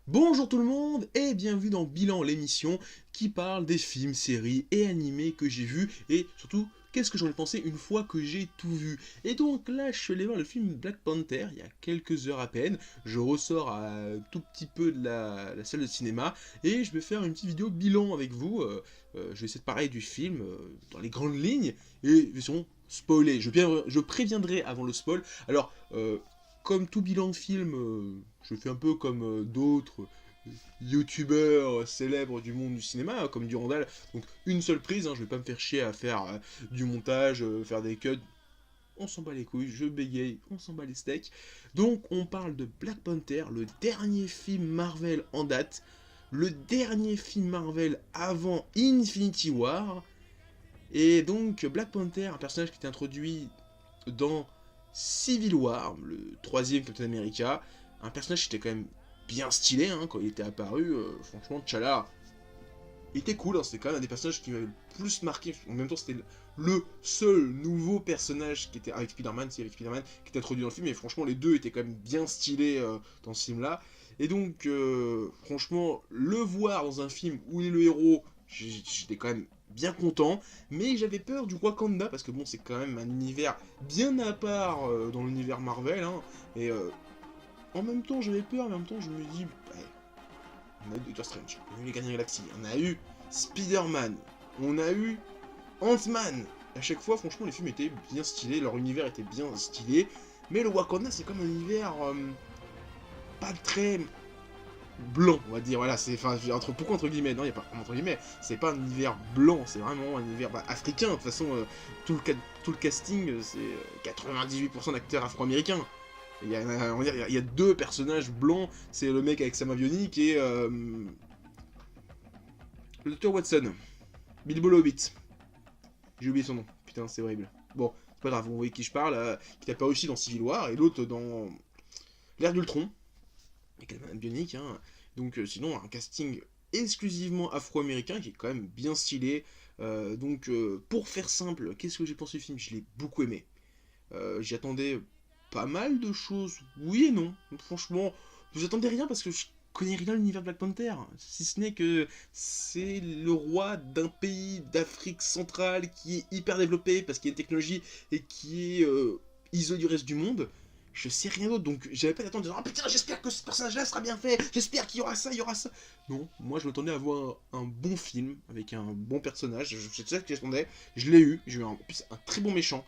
Bonjour tout le monde et bienvenue dans Bilan, l'émission qui parle des films, séries et animés que j'ai vus et surtout qu'est-ce que j'en ai pensé une fois que j'ai tout vu. Et donc là je suis allé voir le film Black Panther il y a quelques heures à peine, je ressors un tout petit peu de la salle de cinéma et je vais faire une petite vidéo bilan avec vous. Je vais essayer de parler du film dans les grandes lignes et sont spoiler. Je préviendrai avant le spoil. Alors comme tout bilan de film, je fais un peu comme d'autres youtubeurs célèbres du monde du cinéma, hein, comme Durandal. Donc une seule prise, hein, je vais pas me faire chier à faire du montage, faire des cuts. On s'en bat les couilles, je bégaye, on s'en bat les steaks. Donc on parle de Black Panther, le dernier film Marvel en date, le dernier film Marvel avant Infinity War. Et donc Black Panther, un personnage qui est introduit dans Civil War, le troisième Captain America, un personnage qui était quand même bien stylé hein, quand il était apparu. Franchement, T'Challa, il était cool, hein, c'était quand même un des personnages qui m'avait le plus marqué. En même temps, c'était le seul nouveau personnage qui était avec Spider-Man, c'est avec Spider-Man qui était introduit dans le film. Et franchement, les deux étaient quand même bien stylés dans ce film-là. Et donc, franchement, le voir dans un film où il est le héros, j'étais quand même bien content. Mais j'avais peur du Wakanda parce que bon, c'est quand même un univers bien à part dans l'univers Marvel. Hein, et en même temps, j'avais peur, mais en même temps, je me dis, ouais, on a eu Doctor Strange, on a eu les Gardiens de la Galaxie, on a eu Spider-Man, on a eu Ant-Man. À chaque fois, franchement, les films étaient bien stylés, leur univers était bien stylé. Mais le Wakanda, c'est comme un univers pas très blanc, on va dire. Voilà, c'est enfin pourquoi entre guillemets, non, il y a pas entre guillemets, c'est pas un univers blanc, c'est vraiment un univers africain. De toute façon, tout le casting, c'est 98% d'acteurs afro-américains. On va dire, il y a deux personnages blancs, c'est le mec avec sa main bionique et le docteur Watson, Bilbo le Hobbit. J'ai oublié son nom, putain, c'est horrible. Bon, c'est pas grave, vous voyez qui je parle, qui est apparu aussi dans Civil War et l'autre dans l'ère d'Ultron, avec la main bionique, hein. Donc sinon, un casting exclusivement afro-américain qui est quand même bien stylé. Pour faire simple, qu'est-ce que j'ai pensé du film? Je l'ai beaucoup aimé. J'y attendais pas mal de choses, oui et non. Franchement, je attendais rien parce que je connais rien à l'univers Black Panther. Si ce n'est que c'est le roi d'un pays d'Afrique centrale qui est hyper développé parce qu'il y a une technologie et qui est isolé du reste du monde. Je sais rien d'autre, donc j'avais pas d'attente de dire ah putain, j'espère que ce personnage-là sera bien fait, j'espère qu'il y aura ça, il y aura ça. Non, moi je m'attendais à voir un bon film avec un bon personnage, c'est ça que j'attendais, je l'ai eu, j'ai eu en plus un très bon méchant.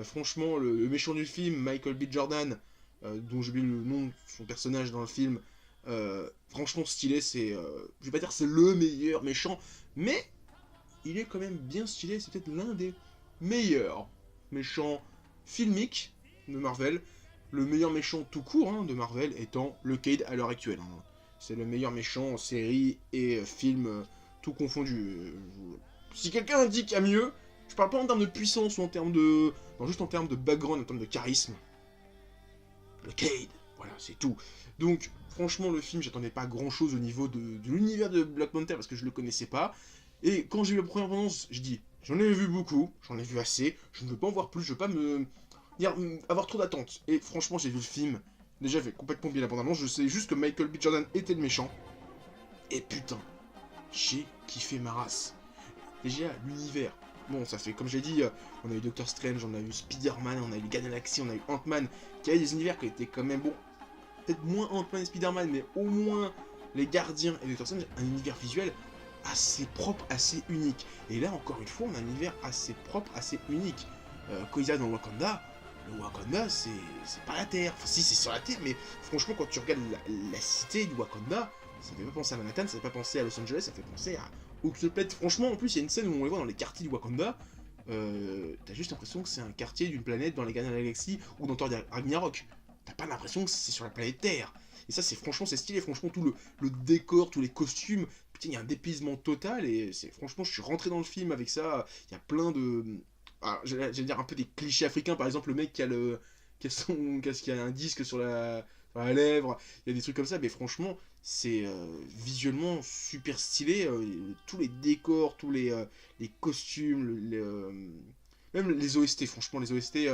Franchement, le méchant du film, Michael B. Jordan, dont j'ai oublié le nom de son personnage dans le film, franchement stylé, je vais pas dire que c'est le meilleur méchant, mais il est quand même bien stylé, c'est peut-être l'un des meilleurs méchants filmiques de Marvel, le meilleur méchant tout court hein, de Marvel étant le Cade à l'heure actuelle. Hein. C'est le meilleur méchant en série et film tout confondu. Si quelqu'un dit qu'il y a mieux, je parle pas en termes de puissance ou en termes de... Non, juste en termes de background, en termes de charisme. Le Cade, voilà, c'est tout. Donc, franchement, le film, j'attendais pas grand-chose au niveau de l'univers de Black Panther parce que je le connaissais pas. Et quand j'ai eu la première bande-annonce, je dis, j'en ai vu beaucoup, j'en ai vu assez, je ne veux pas en voir plus, je veux pas avoir trop d'attentes. Et franchement, j'ai vu le film, déjà, fait complètement bien la bande-annonce, je sais juste que Michael B. Jordan était le méchant. Et putain, j'ai kiffé ma race. Déjà, l'univers. Bon, ça fait, comme j'ai dit, on a eu Doctor Strange, on a eu Spider-Man, on a eu les Galaxy, on a eu Ant-Man, qui avaient des univers qui étaient quand même, bon, peut-être moins Ant-Man et Spider-Man, mais au moins les Gardiens et Doctor Strange, un univers visuel assez propre, assez unique. Et là, encore une fois, on a un univers assez propre, assez unique. Quand ils arrivent dans le Wakanda, c'est pas la Terre. Enfin, si, c'est sur la Terre, mais franchement, quand tu regardes la cité du Wakanda, ça fait pas penser à Manhattan, ça fait pas penser à Los Angeles, ça fait penser à Oxoplate. Franchement, en plus, il y a une scène où on les voit dans les quartiers du Wakanda. T'as juste l'impression que c'est un quartier d'une planète dans les Gardiens de la Galaxie ou dans Thor Ragnarok. T'as pas l'impression que c'est sur la planète Terre. Et ça, c'est franchement, c'est stylé. Franchement, tout le décor, tous les costumes, putain, il y a un dépaysement total. Et c'est franchement, je suis rentré dans le film avec ça. Il y a plein de. Ah, j'allais dire un peu des clichés africains. Par exemple, le mec qui a un disque sur la lèvre. Il y a des trucs comme ça. Mais franchement, c'est visuellement super stylé. Tous les décors, les costumes, même les OST. Franchement, les OST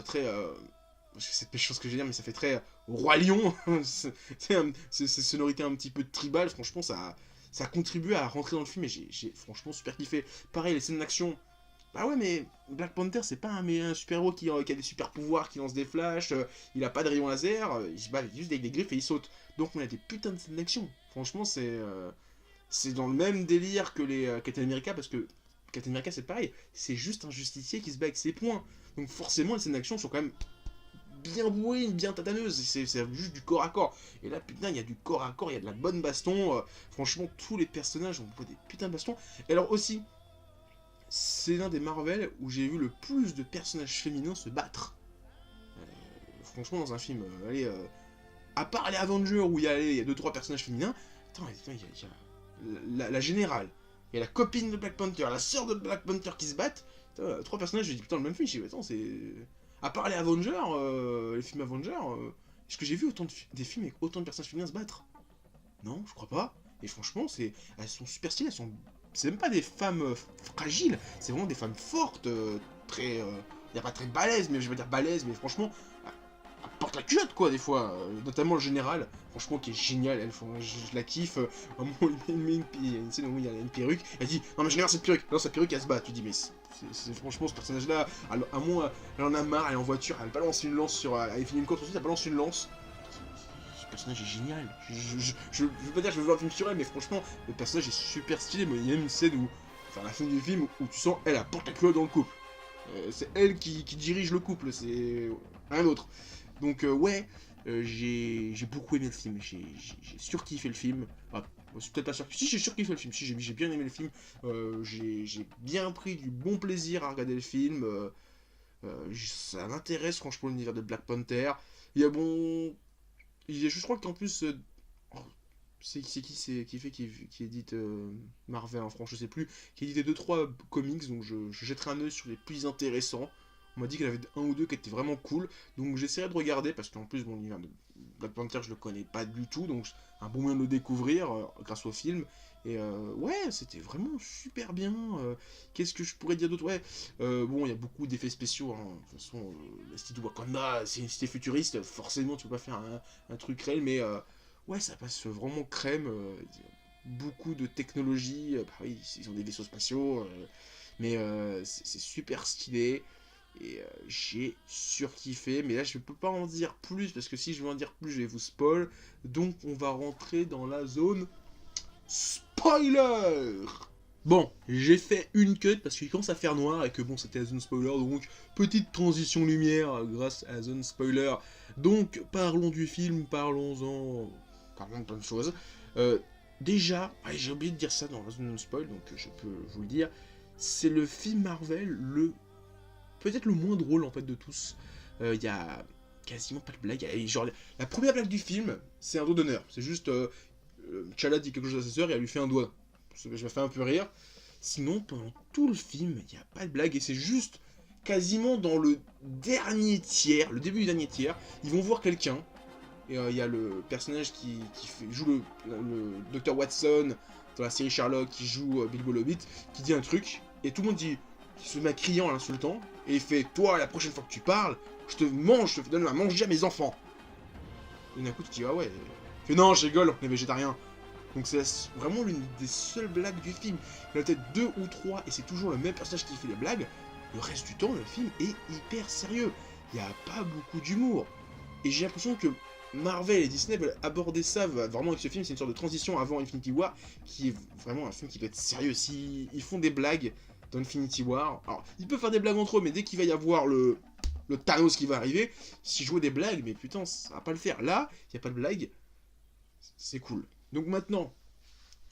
très cette méchante ce que je veux dire, mais ça fait très Roi Lion. C'est sonorité un petit peu tribal, franchement, ça a contribué à rentrer dans le film et j'ai franchement super kiffé. Pareil, les scènes d'action. Bah ouais, mais Black Panther, c'est pas un super-héros qui a des super pouvoirs, qui lance des flashs, il a pas de rayon laser, il se bat juste avec des griffes et il saute. Donc on a des putains de scènes d'action. Franchement, c'est dans le même délire que les Captain America, parce que Captain America, c'est pareil, c'est juste un justicier qui se bat avec ses poings. Donc forcément, les scènes d'action sont quand même bien bourrines, bien tataneuses, c'est juste du corps à corps. Et là, putain, il y a du corps à corps, il y a de la bonne baston. Franchement, tous les personnages ont des putains de bastons. Et alors aussi, c'est l'un des Marvel où j'ai vu le plus de personnages féminins se battre. Franchement, dans un film, à part les Avengers où il y a 2-3 personnages féminins, attends, il y a la générale, il y a la copine de Black Panther, la sœur de Black Panther qui se battent. Putain, 3 personnages, j'ai dit putain, le même film, je dis attends, c'est. À part les Avengers, les films Avengers, est-ce que j'ai vu des films avec autant de personnages féminins se battre? Non, je crois pas. Et franchement, elles sont super stylées, c'est même pas des femmes fragiles, c'est vraiment des femmes fortes, très... y a pas très balèzes, mais je veux dire balèzes, mais franchement, elles portent la culotte, quoi, des fois. Notamment le général, franchement, qui est génial, je la kiffe. À un moment, il y a une scène où il y a une perruque, elle dit, non mais général, cette perruque, non, cette perruque, elle se bat. Tu dis, mais franchement, ce personnage-là, à moins, elle en a marre, elle est en voiture, elle balance une lance elle finit une course, ensuite elle balance une lance. Le personnage est génial. Je veux pas dire que je veux voir un film sur elle, mais franchement, le personnage est super stylé. Mais il y a même une scène où, enfin, la fin du film, où tu sens, elle apporte la culotte dans le couple. C'est elle qui dirige le couple, c'est rien d'autre. Donc, ouais, j'ai beaucoup aimé le film. J'ai surkiffé le film. Enfin, je suis peut-être pas sûr. Si, j'ai surkiffé le film. Si, j'ai bien aimé le film. J'ai bien pris du bon plaisir à regarder le film. Ça m'intéresse, franchement, l'univers de Black Panther. Il y a bon. Je crois qu'en plus, oh, c'est qui édite Marvel en France, je sais plus, qui édite 2-3 comics, donc je jetterai un œil sur les plus intéressants. On m'a dit qu'il y en avait un ou deux qui étaient vraiment cool, donc j'essaierai de regarder, parce qu'en plus, bon, l'univers de Black Panther, je le connais pas du tout, donc un bon moyen de le découvrir grâce au film. Et ouais, c'était vraiment super bien. Qu'est-ce que je pourrais dire d'autre? Ouais, bon, il y a beaucoup d'effets spéciaux. Hein. De toute façon, la cité de Wakanda, c'est une cité futuriste. Forcément, tu peux pas faire un truc réel, mais ouais, ça passe vraiment crème. Beaucoup de technologie. Bah oui, ils ont des vaisseaux spatiaux, mais c'est super stylé. Et j'ai surkiffé, mais là je peux pas en dire plus parce que si je veux en dire plus, je vais vous spoil. Donc on va rentrer dans la zone spoiler. Bon, j'ai fait une cut parce qu'il commence à faire noir et que bon, c'était la zone spoiler, donc petite transition lumière grâce à la zone spoiler. Donc parlons du film, parlons de plein de choses. Déjà, ouais, j'ai oublié de dire ça dans la zone spoil, donc je peux vous le dire, c'est le film Marvel peut-être le moins drôle en fait de tous. Il y a quasiment pas de blague. Genre, la première blague du film, c'est un doigt d'honneur. C'est juste T'Challa dit quelque chose à sa sœur et elle lui fait un doigt. Ça m'a fait un peu rire. Sinon, pendant tout le film, il n'y a pas de blague et c'est juste quasiment dans le dernier tiers, le début du dernier tiers, ils vont voir quelqu'un. Et il y a le personnage qui joue le Dr. Watson dans la série Sherlock, qui joue Bilbo le Hobbit, qui dit un truc, et tout le monde se met à crier en l'insultant, et il fait, toi, la prochaine fois que tu parles, je te donne à manger à mes enfants. Et d'un coup, tu te dis, ah ouais. Il fait, non, je rigole, on est végétarien. Donc c'est vraiment l'une des seules blagues du film. Il y en a peut-être 2 ou 3, et c'est toujours le même personnage qui fait les blagues. Le reste du temps, le film est hyper sérieux. Il n'y a pas beaucoup d'humour. Et j'ai l'impression que Marvel et Disney veulent aborder ça vraiment avec ce film. C'est une sorte de transition avant Infinity War, qui est vraiment un film qui doit être sérieux. S'ils font des blagues dans Infinity War, alors ils peuvent faire des blagues entre eux, mais dès qu'il va y avoir le Thanos qui va arriver, si je jouais des blagues, mais putain, ça va pas le faire. Là, il n'y a pas de blague, c'est cool. Donc maintenant,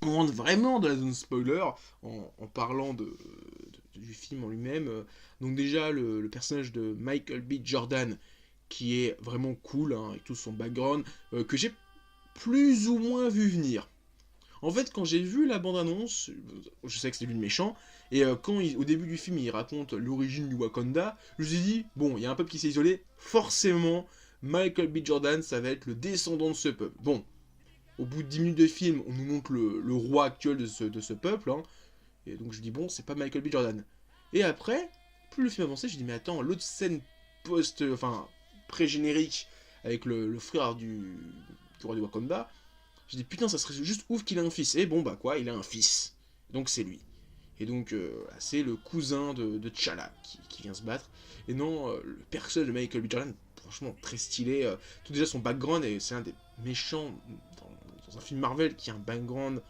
on rentre vraiment dans la zone spoiler en parlant du film en lui-même. Donc déjà, le personnage de Michael B. Jordan, qui est vraiment cool, hein, avec tout son background, que j'ai plus ou moins vu venir. En fait, quand j'ai vu la bande-annonce, je sais que c'est lui le méchant, et quand au début du film, il raconte l'origine du Wakanda, je me suis dit, bon, il y a un peuple qui s'est isolé, forcément, Michael B. Jordan, ça va être le descendant de ce peuple. Bon, au bout de 10 minutes de film, on nous montre le roi actuel de ce peuple, hein, et donc je dis, bon, c'est pas Michael B. Jordan. Et après, plus le film avançait, je dis, mais attends, l'autre scène pré-générique avec le frère du roi de Wakanda, j'ai dit putain, ça serait juste ouf qu'il ait un fils. Et bon, bah quoi, il a un fils. Donc c'est lui. Et donc, c'est le cousin de T'Challa qui vient se battre. Et non, le personnage de Michael B. Jordan, franchement, très stylé. Tout déjà, son background, et c'est un des méchants dans un film Marvel qui a un background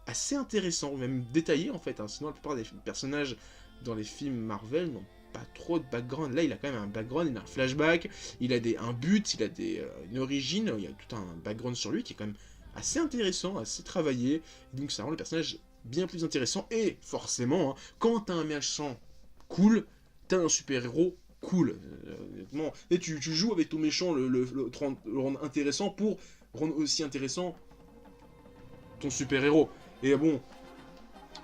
assez intéressant, même détaillé en fait. Hein. Sinon, la plupart des personnages dans les films Marvel n'ont pas trop de background. Là, il a quand même un background, il a un flashback, il a un but, il a une origine, il y a tout un background sur lui qui est quand même assez intéressant, assez travaillé. Donc, ça rend le personnage bien plus intéressant. Et forcément, hein, quand t'as un méchant cool, t'as un super-héros cool. Honnêtement. Et tu joues avec ton méchant, le rendre intéressant pour rendre aussi intéressant ton super-héros. Et bon,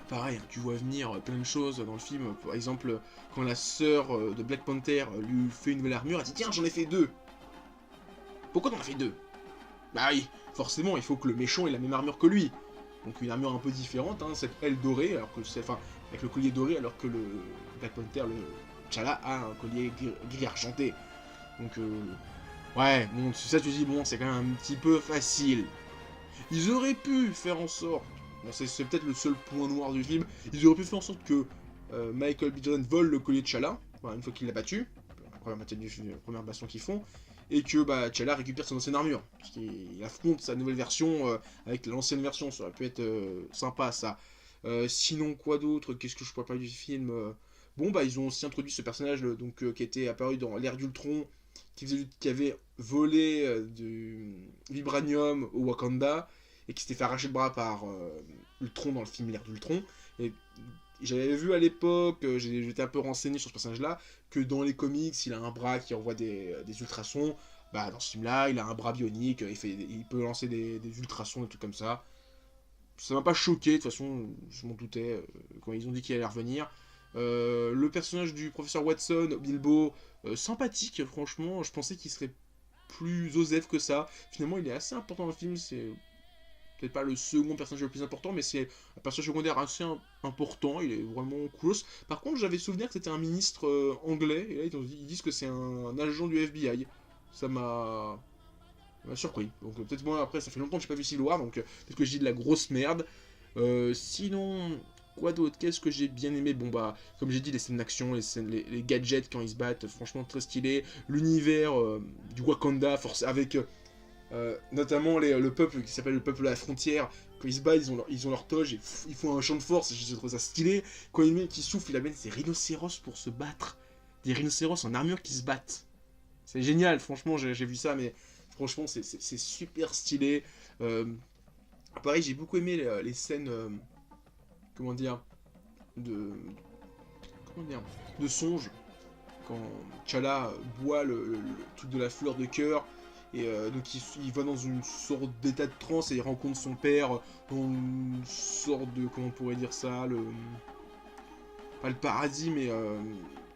pareil, hein, tu vois venir plein de choses dans le film. Par exemple, quand la sœur de Black Panther lui fait une nouvelle armure, elle dit tiens, j'en ai fait 2. Pourquoi t'en as fait 2? Bah oui, forcément, il faut que le méchant ait la même armure que lui. Donc une armure un peu différente, hein, cette aile dorée, alors que enfin, avec le collier doré, alors que le Black Panther, le T'Challa, a un collier gris argenté. Donc ouais, bon, ça tu dis, bon, c'est quand même un petit peu facile. Ils auraient pu faire en sorte, bon, c'est peut-être le seul point noir du film, ils auraient pu faire en sorte que Michael B. Jordan vole le collier de T'Challa, voilà, une fois qu'il l'a battu, la première baston qu'ils font, et que bah, T'Challa récupère son ancienne armure, parce qu'il affronte sa nouvelle version avec l'ancienne version, ça aurait pu être sympa ça. Sinon, quoi d'autre? Qu'est-ce que je pourrais parler du film? Bon, bah, ils ont aussi introduit ce personnage donc, qui était apparu dans l'ère d'Ultron, qui avait volé du vibranium au Wakanda, et qui s'était fait arracher le bras par Ultron dans le film l'ère d'Ultron. Et j'avais vu à l'époque, j'étais un peu renseigné sur ce personnage-là, que dans les comics, il a un bras qui envoie des ultrasons. Bah, dans ce film-là, il a un bras bionique, il peut lancer des ultrasons, des trucs comme ça. Ça m'a pas choqué, de toute façon, je m'en doutais quand ils ont dit qu'il allait revenir. Le personnage du professeur Watson, Bilbo, sympathique, franchement, je pensais qu'il serait plus osef que ça. Finalement, il est assez important dans le film, c'est peut-être pas le second personnage le plus important, mais c'est un personnage secondaire assez important, il est vraiment cool. Par contre, j'avais souvenir que c'était un ministre anglais, et là ils disent que c'est un agent du FBI. Ça m'a surpris. Donc peut-être moi après, ça fait longtemps que j'ai pas vu Civil War, donc peut-être que je dis de la grosse merde. Sinon, quoi d'autre? Qu'est-ce que j'ai bien aimé? Bon bah, comme j'ai dit, les scènes d'action, les gadgets quand ils se battent, franchement très stylé. L'univers du Wakanda, avec notamment le peuple qui s'appelle le peuple de la frontière. Quand ils se battent, ils ont leur toge et ils font un champ de force. Je trouve ça stylé. Quand il met qui souffle, il amène ses rhinocéros pour se battre. Des rhinocéros en armure qui se battent. C'est génial, franchement, j'ai vu ça, mais franchement, c'est super stylé. Pareil, j'ai beaucoup aimé les scènes, comment dire, de, comment dire, de songe. Quand T'Challa boit le truc de la fleur de cœur, et donc il va dans une sorte d'état de transe et il rencontre son père dans une sorte de, comment on pourrait dire ça, pas le paradis, mais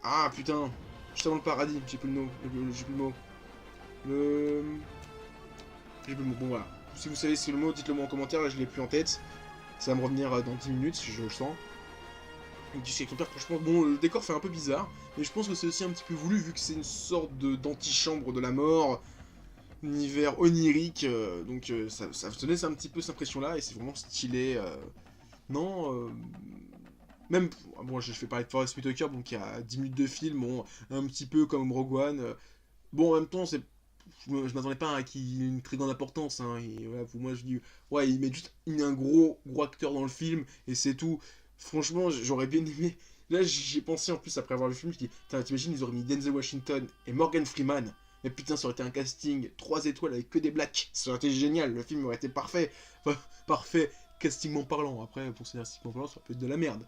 ah putain, juste avant le paradis, j'ai plus le mot, j'ai plus le mot. Le... J'ai plus le mot, bon voilà. Si vous savez c'est le mot, dites-le moi en commentaire, là je l'ai plus en tête. Ça va me revenir dans 10 minutes si je le sens. Donc tu sais que ton père, franchement, bon, le décor fait un peu bizarre, mais je pense que c'est aussi un petit peu voulu vu que c'est une sorte d'antichambre de la mort, univers onirique, donc ça donnait un petit peu cette impression-là, et c'est vraiment stylé. Non, même, bon, je fais parler de Forest Whitaker, donc il y a 10 minutes de film, bon, un petit peu comme Rogue One. Bon, en même temps, je m'attendais pas à qu'il ait une très grande importance, hein, et voilà, pour moi, je dis, ouais, il met juste un gros acteur dans le film, et c'est tout. Franchement, j'aurais bien aimé. Là, j'y ai pensé en plus après avoir vu le film, je dis, t'imagines, ils auraient mis Denzel Washington et Morgan Freeman. Mais putain, ça aurait été un casting 3 étoiles avec que des blacks. Ça aurait été génial, le film aurait été parfait. Enfin, parfait, castingment parlant. Après, pour scénaristiquement parlant, ça peut être de la merde.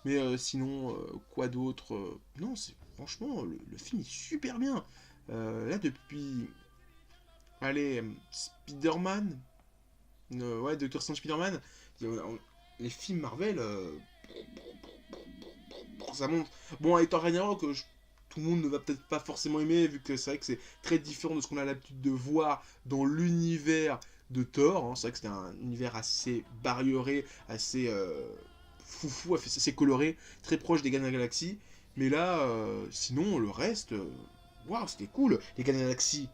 Mais sinon, quoi d'autre non, franchement, le film est super bien. Là, depuis. Allez, Spider-Man. Ouais, Doctor Strange Spider-Man. Les films Marvel. Ça monte. Bon, avec Thor Ragnarok, tout le monde ne va peut-être pas forcément aimer, vu que c'est vrai que c'est très différent de ce qu'on a l'habitude de voir dans l'univers de Thor. Hein. C'est vrai que c'était un univers assez bariolé, assez foufou, assez coloré, très proche des Gardiens de la Galaxie. Mais là, sinon, le reste, waouh, c'était cool. Les Gardiens de la Galaxie,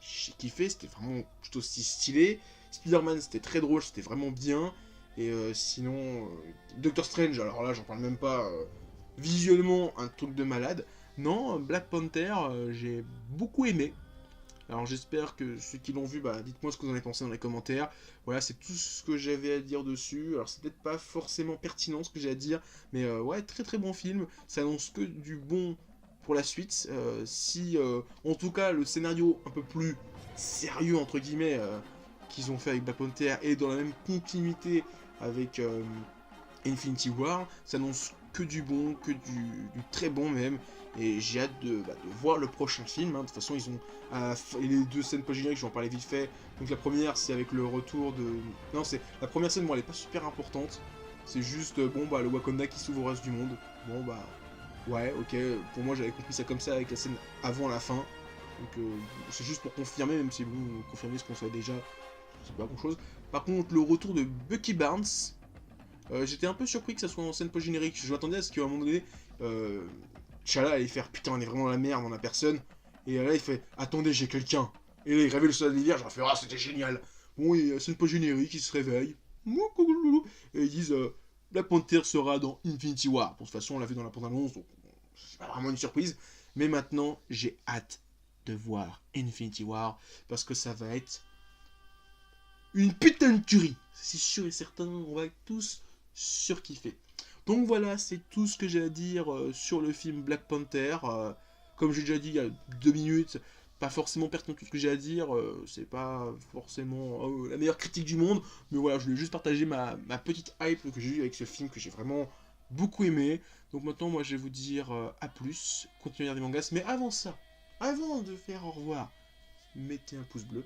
j'ai kiffé, c'était vraiment plutôt aussi stylé. Spider-Man, c'était très drôle, c'était vraiment bien. Et sinon, Doctor Strange, alors là, j'en parle même pas. Visuellement, un truc de malade. Non, Black Panther, j'ai beaucoup aimé. Alors j'espère que ceux qui l'ont vu, bah, dites-moi ce que vous en avez pensé dans les commentaires. Voilà, c'est tout ce que j'avais à dire dessus. Alors c'est peut-être pas forcément pertinent ce que j'ai à dire, mais ouais, très très bon film. Ça annonce que du bon pour la suite. Si, en tout cas, le scénario un peu plus sérieux, entre guillemets, qu'ils ont fait avec Black Panther est dans la même continuité avec Infinity War, ça annonce que du bon, que du très bon même. Et j'ai hâte de voir le prochain film. Hein. De toute façon, ils ont les deux scènes post-génériques, je vais en parler vite fait. Donc la première, c'est avec le retour de... Non, c'est la première scène, bon, elle est pas super importante. C'est juste, bon, bah, le Wakanda qui s'ouvre au reste du monde. Bon, bah, ouais, ok. Pour moi, j'avais compris ça comme ça avec la scène avant la fin. Donc c'est juste pour confirmer, même si, bon, confirmer ce qu'on savait déjà, c'est pas grand-chose. Par contre, le retour de Bucky Barnes... j'étais un peu surpris que ça soit en scène post-générique. Je m'attendais à ce qu'à un moment donné, T'Challa allait faire putain, on est vraiment dans la merde, on a personne. Et là, il fait attendez, j'ai quelqu'un. Et là, il réveille le soldat d'hiver, j'en fais ah, c'était génial. Bon, et scène post-générique, ils se réveillent. Et ils disent Black Panther sera dans Infinity War. Bon, de toute façon, on l'a vu dans la bande-annonce, donc c'est pas vraiment une surprise. Mais maintenant, j'ai hâte de voir Infinity War parce que ça va être une putain de tuerie. C'est sûr et certain, on va tous surkiffer. Donc voilà, c'est tout ce que j'ai à dire sur le film Black Panther. Comme j'ai déjà dit il y a 2 minutes, pas forcément pertinent tout ce que j'ai à dire. C'est pas forcément la meilleure critique du monde. Mais voilà, je voulais juste partager ma petite hype que j'ai eue avec ce film que j'ai vraiment beaucoup aimé. Donc maintenant, moi je vais vous dire à plus. Continuez à regarder des mangas. Mais avant ça, avant de faire au revoir, mettez un pouce bleu.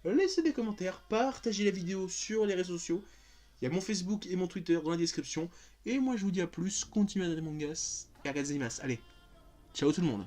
Laissez des commentaires, partagez la vidéo sur les réseaux sociaux. Il y a mon Facebook et mon Twitter dans la description. Et moi je vous dis à plus, continuez à regarder des mangas et à regarder des animas. Allez, ciao tout le monde.